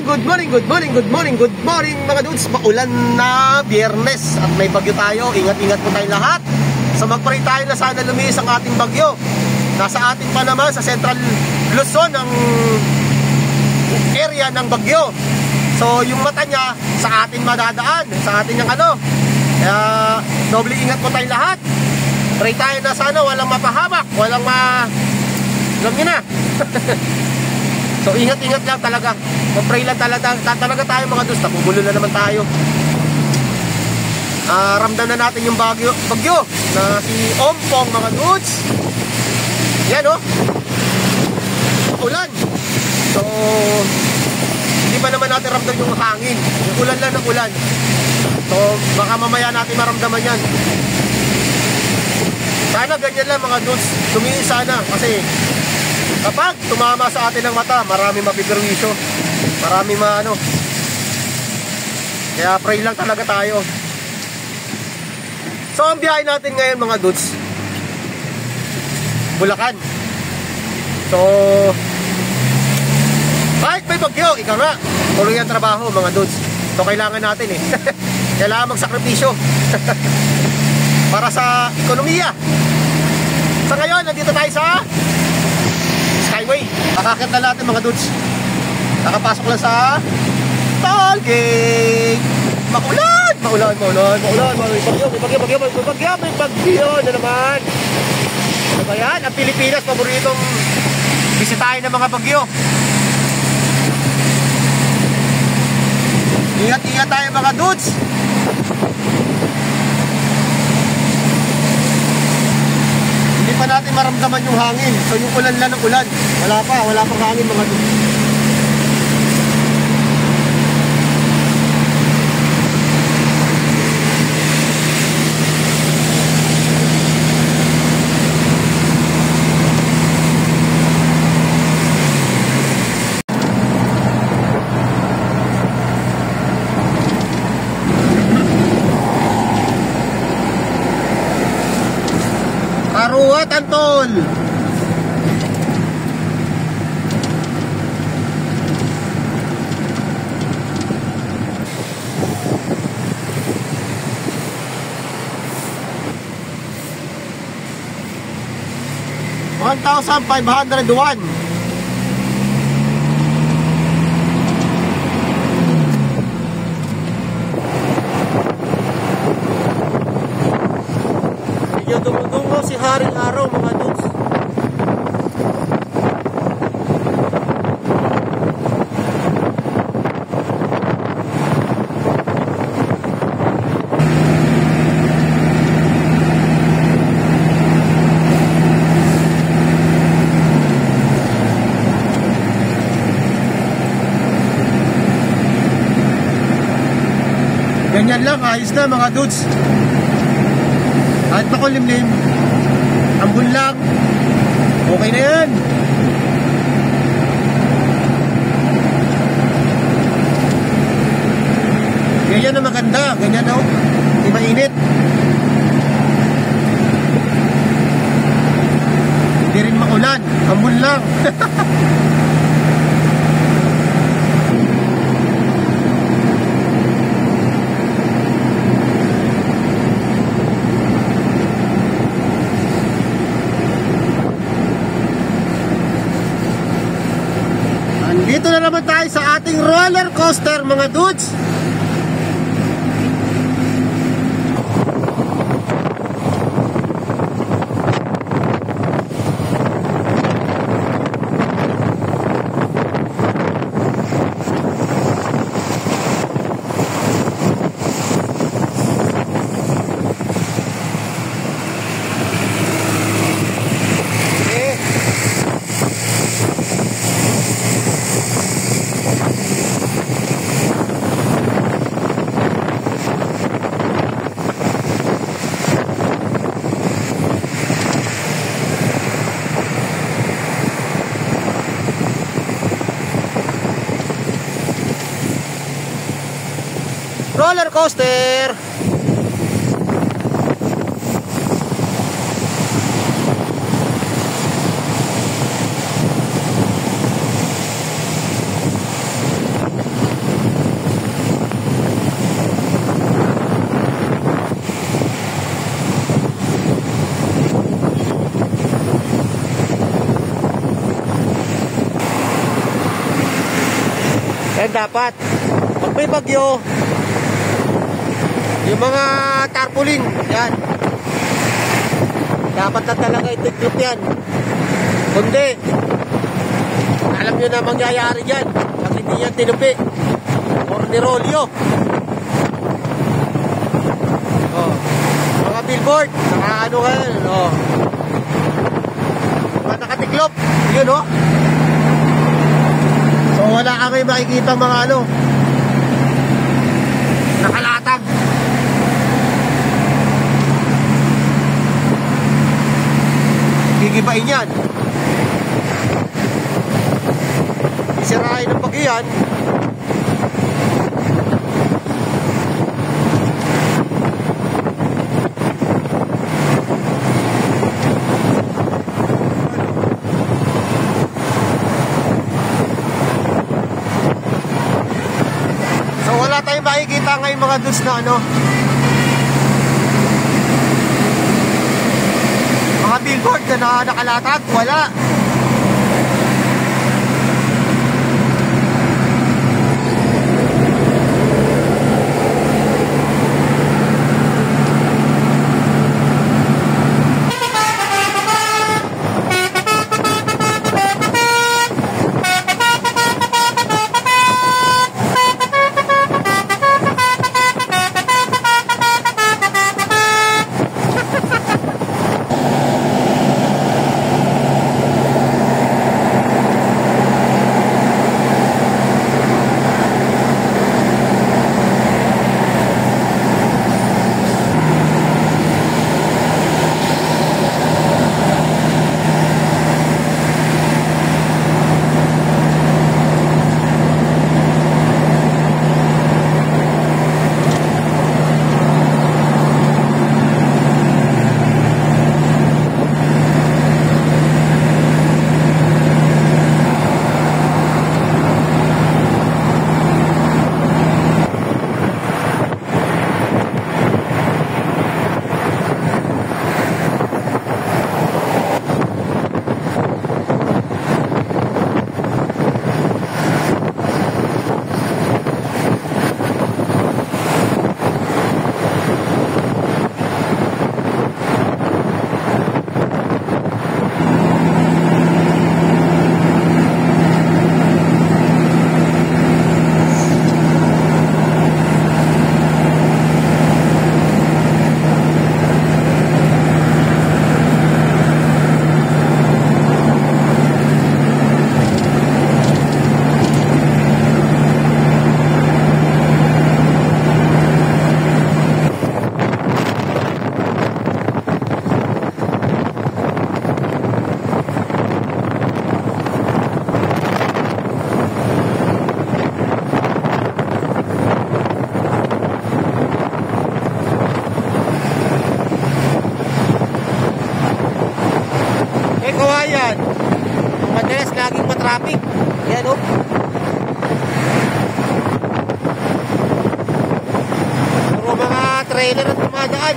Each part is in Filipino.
good morning mga dudes. Maulan na Biyernes at may bagyo tayo. Ingat-ingat po tayo lahat. So magpray tayo na sana lumiis ang ating bagyo. Nasa atin pa naman sa Central Luzon ang area ng bagyo. So yung mata niya sa atin madadaan, sa atin yung ano. Kaya doble ingat po tayo lahat. Pray tayo na sana walang mapahamak, walang alam niyo na. So ingat-ingat lang talaga. Mag-pray lang talaga tayo mga dudes. Napugulo na naman tayo. Ramdam na natin yung bagyo na si Ompong mga dudes. Yan oh. Ulan. So hindi pa naman natin ramdam yung hangin. Yung ulan lang ng ulan. So baka mamaya natin maramdaman yan. Sana ganyan lang mga dudes. Tumiis sana kasi kapag tumama sa atin ang mata, marami mapipirwisyo, marami maano. Kaya pray lang talaga tayo. So ang biyahe natin ngayon mga dudes, Bulacan. So kahit may bagyo, ikaw nga, tuloy ang trabaho mga dudes. So kailangan natin eh. Kailangan magsakripisyo para sa ekonomiya. So ngayon, nandito tayo sa Skyway. Kakakit na natin mga dudes. Nakapasok lang sa toll gate. Maulan may bagyo na naman. Ano ba yan? Ang Pilipinas, paboritong bisitahin ng mga bagyo. Ingat-ingat tayo mga dudes. Hindi pa natin maramdaman yung hangin. So yung ulan lang ng ulan. Wala pang hangin mga dudes. Karuat Antol. $1,501. Medyo dumudungo si Haring Araw mga dudes. Ganyan lang, ayos na mga dudes. Kahit makulimlim, ambun lang, okay na yan. Ganyan na maganda, ganyan na, di mainit. Hindi rin maulan, ambun lang. Dito na naman tayo sa ating roller coaster mga dudes. Roller coaster. Yan dapat. Pag may bagyo, yung mga tarpaulin, yan. Dapat na talaga itiklop yan. Kundi, alam nyo na mangyayari dyan. Pag hindi yan tinupi. Or nirolyo. Oh. Mga billboard, naka ano ka yan. Oh. Mga nakatiklop. Yun oh. So wala kami makikita mga ano. Nakalatag. Gigibain yan. Isirain ng bagyo yan. So wala tayong makikita ngayon mga dudes na ano, mga billboard na nakalatag, wala. Madalas laging matraffic. Yan o. Puro mga trailer at tumadaan.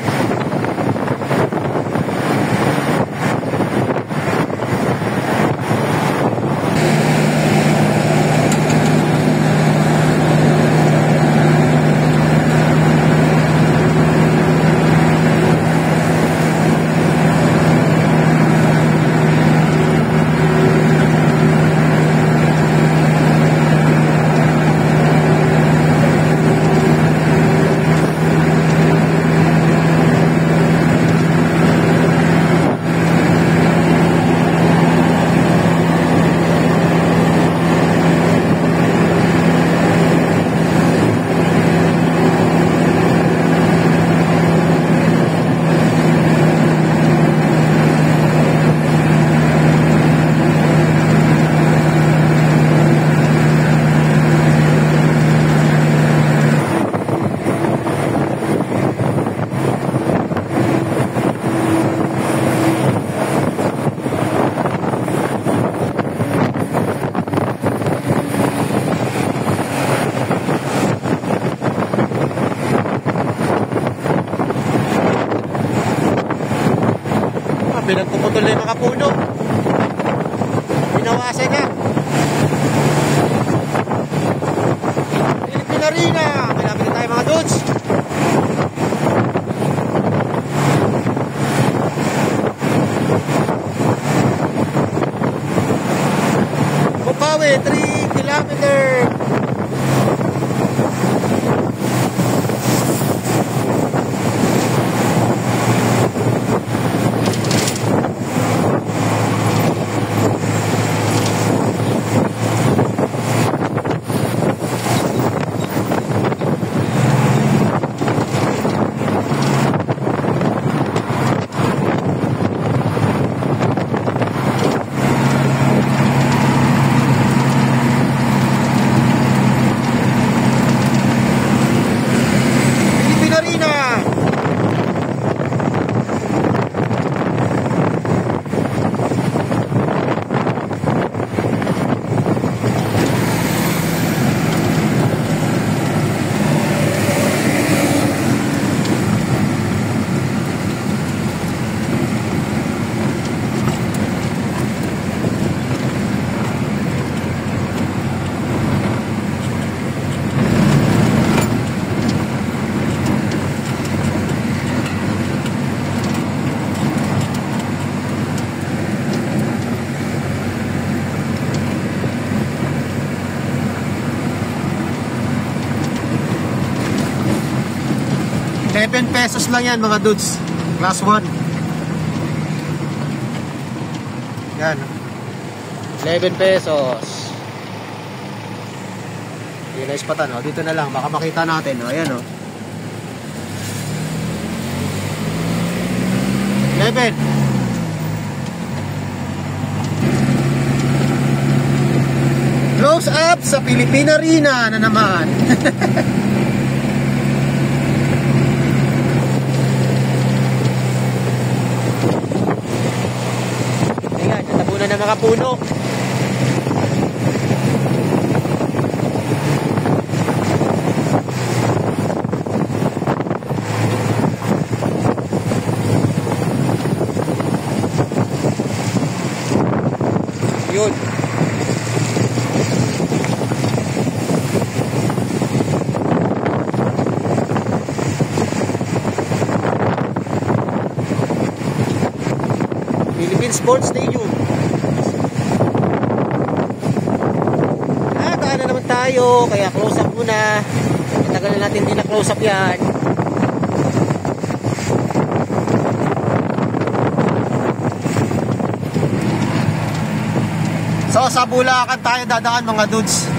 Pinagpuputol na yung mga puno. Binawasan na. Malapit na tayo mga dudes. Bukawi, 3 kilometer. Pesos lang yan mga dudes. Class 1. Yan. 11 pesos. Hindi na ispatan. O, dito na lang. Baka makita natin. O, ayan o. 11. Close up sa Philippine Arena na naman. Na mga puno. Yun. Philippine Sports Stadium. Tayo, kaya close up muna. Matagal na natin din na close up yan. So sa Bulacan tayo dadaan mga dudes.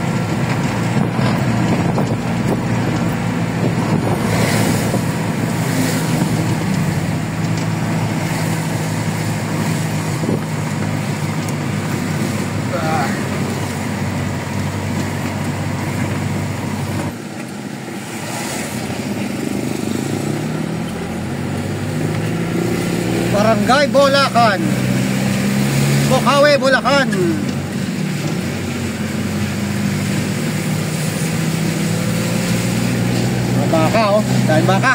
Barangay Bulacan, Bukawi, Bulacan. Baka oh, dahil baka.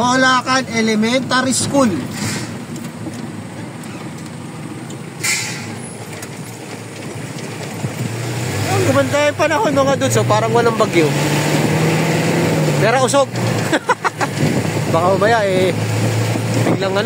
Bulacan Elementary School. Ang gumanda yung panahon mga dudes, so parang walang bagyo. Pero usog. Baka umaya biglang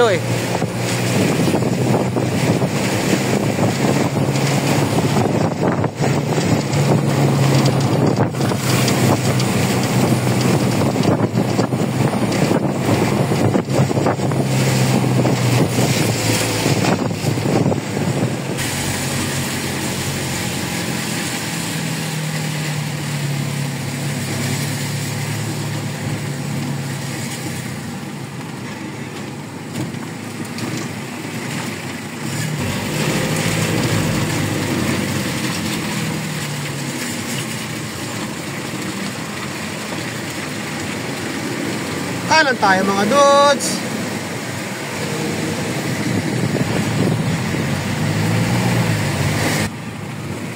kanan tayo mga dudes.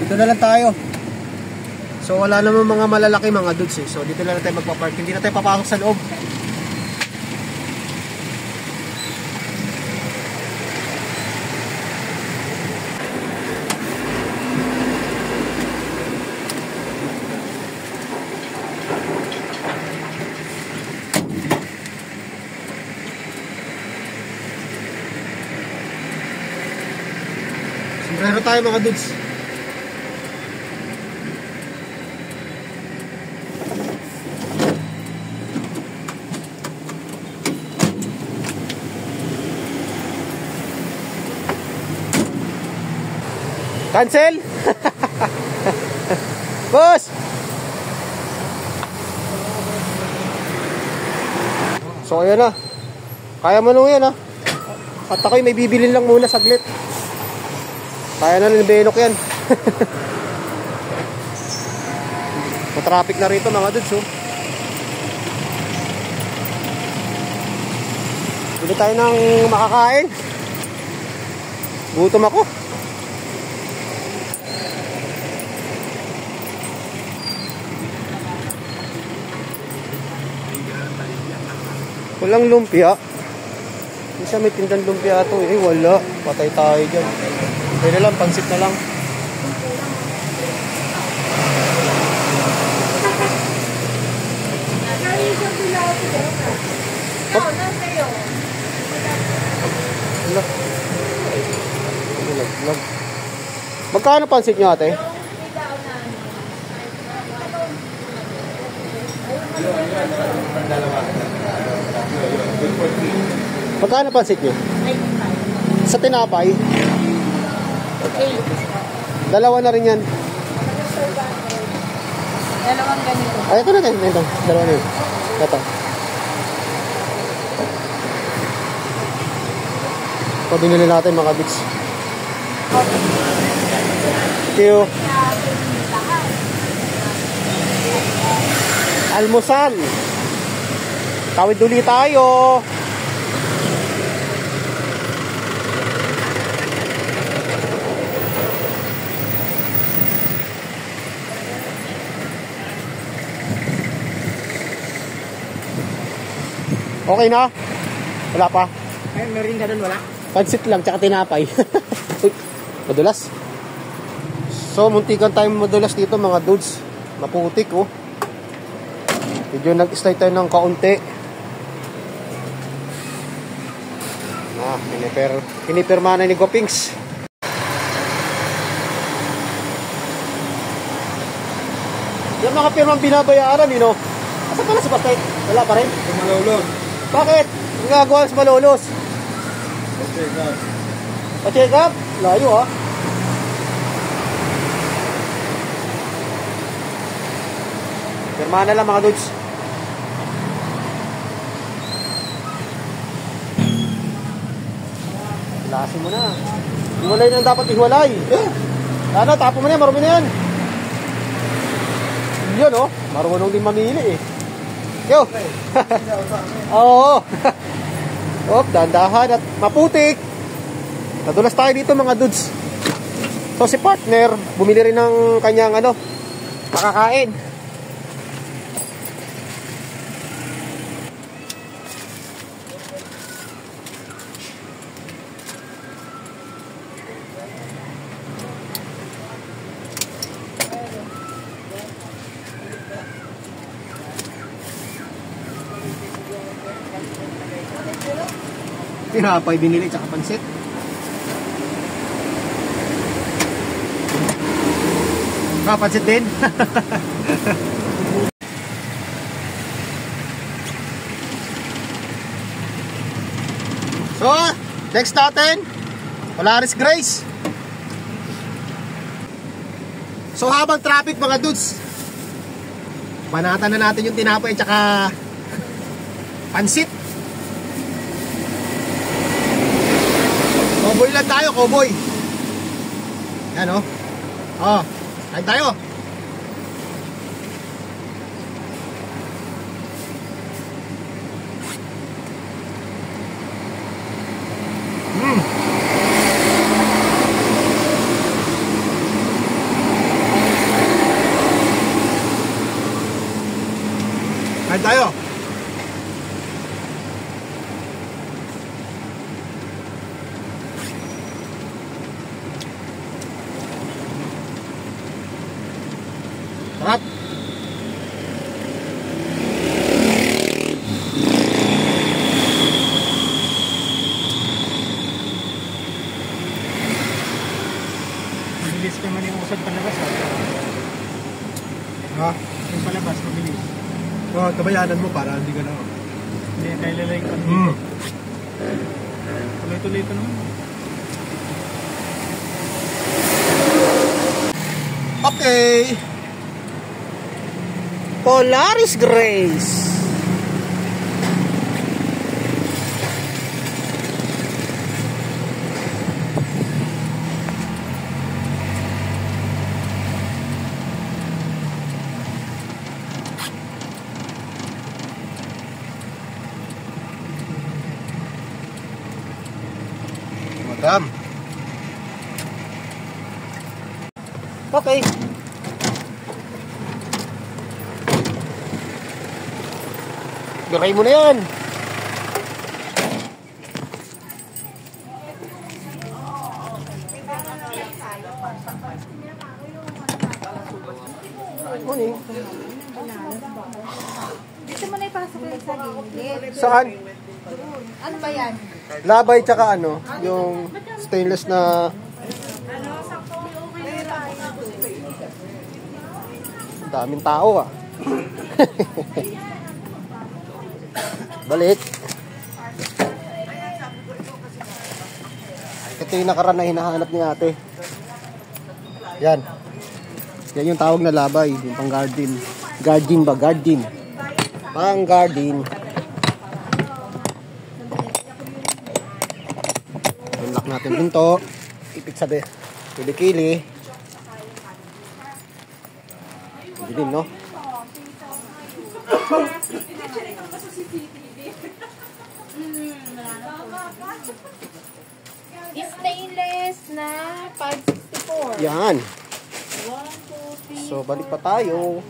Dito na lang tayo. So wala naman mga malalaki mga dudes eh. So dito na lang tayo magpa-park. Hindi na tayo papasok sa loob. Sombrero tayo mga dudes. Cancel! Boss! So ayan na. Kaya mo nung yan ha. At ako'y may bibilin lang muna saglit. Kaya na rin benok yan. Matraffic na rito mga dudes oh. Bili tayo ng makakain. Gutom ako. Walang lumpia. Isa may tindang lumpia ito eh. Wala. Patay tayo dyan. Okay na lang. Pansit na lang. Magkano pansit nyo ate? Magkano pansit nyo? Sa tinapay? Dalawa na rin yan. Dalawang ganito. Ay, ito na tayo. Ito. Dalawa na yun. Ito. Ito binili natin mga bits. Thank you. Almusal. Tawid uli tayo. Okay na? Wala pa? Ay, meron ka doon, wala? Pansit lang, tsaka tinapay. Uy, madulas. So, muntikan tayong madulas dito mga dudes. Maputik oh. Medyo nag-start tayo ng kaunti. Pinipirma na ni Gopings. Yung mga pirmang binabayaran, you know. Asa pala si Bastay? Wala pa rin? Malolos. Bakit? Ang gagawa sa Malolos? Okay, God. Pa-check up? Layo ha? Pirma na lang mga dudes. Lasin mo na. Hiwalay na dapat ihiwalay. Ano, tapo mo na yan, marumi na yan. Yun oh, marunong din mamili eh. Yo! Oo. Oh, dandahan at maputik. Nadulas tayo dito mga dudes. So si partner, bumili rin ng kanyang ano, makakain. Tinapay binili tsaka pansit. Pansit din. So, next natin, Polaris Grace. So, habang traffic mga dudes, banatan na natin yung tinapay tsaka pansit. Cowboy lang tayo, cowboy. Yan o. Oh, kain tayo. tayo. Sarap. Mabilis naman yung usad palabas. Ha? Yung palabas, mabilis. Kabayanan mo para hindi ka na. Hindi, kaya lalay ka. Tuloy-tuloy ka naman. Okay. Polaris Grace. Madam. Okay. Biray mo na yan. Morning. Dito mo na ipasok ulit sa gilid. Saan? Ano ba yan? Labay tsaka ano, yung stainless na daming tao ah. Balik. Ito yung nakaraan na hinahanap ni ate. Yan. Yan yung tawag na labay, yung pang garden. Garden ba? Garden. Pang garden. Unlock natin pinto. Ipit sabi. Kilikili. Hindi din, no? Stainless na 564. Yan. 1, 2, 3. So, balik pa tayo.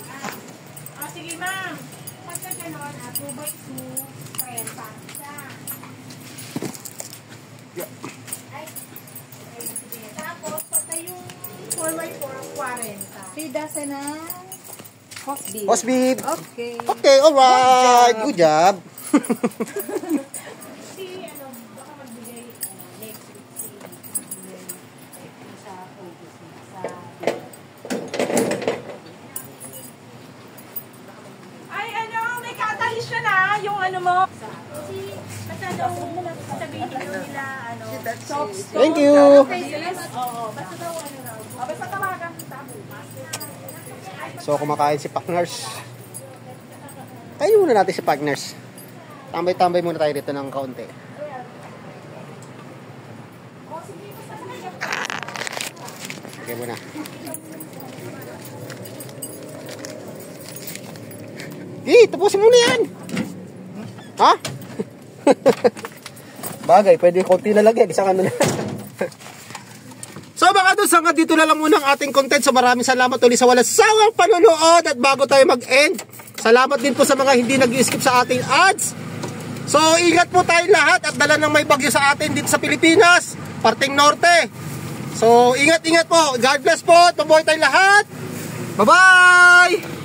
Sige ma'am. Pagka gano'n, 2x2, 40. Yeah. Tapos, pagka yung 4x4, 40. 3 dozen na horse beef. Boss beef. Okay. Okay, alright. Good job. Ay, ano, may catalyst siya na, yung ano mo. Kasi, masyadong sabihin nila, ano, soft stone. Thank you. Oo, basta daw, ano raw. Basta tawagan kita bukas. So, kumakain si Partners. Kainin muna natin si Partners. Tambay-tambay muna tayo dito ng kaunti. Okay muna. Tapusin mo na yan. Ha? Bagay, pwede konti na lagyan. Isang ano na. So mga doon, hanggang dito na lang muna ang ating content. So maraming salamat ulit sa walang sawang panunood. At bago tayo mag-end, salamat din po sa mga hindi nag-skip sa ating ads. So ingat po tayong lahat at dala ng may bagyo sa atin dito sa Pilipinas, parting norte. So ingat-ingat po. God bless po. Mabuhay tayong lahat. Bye-bye!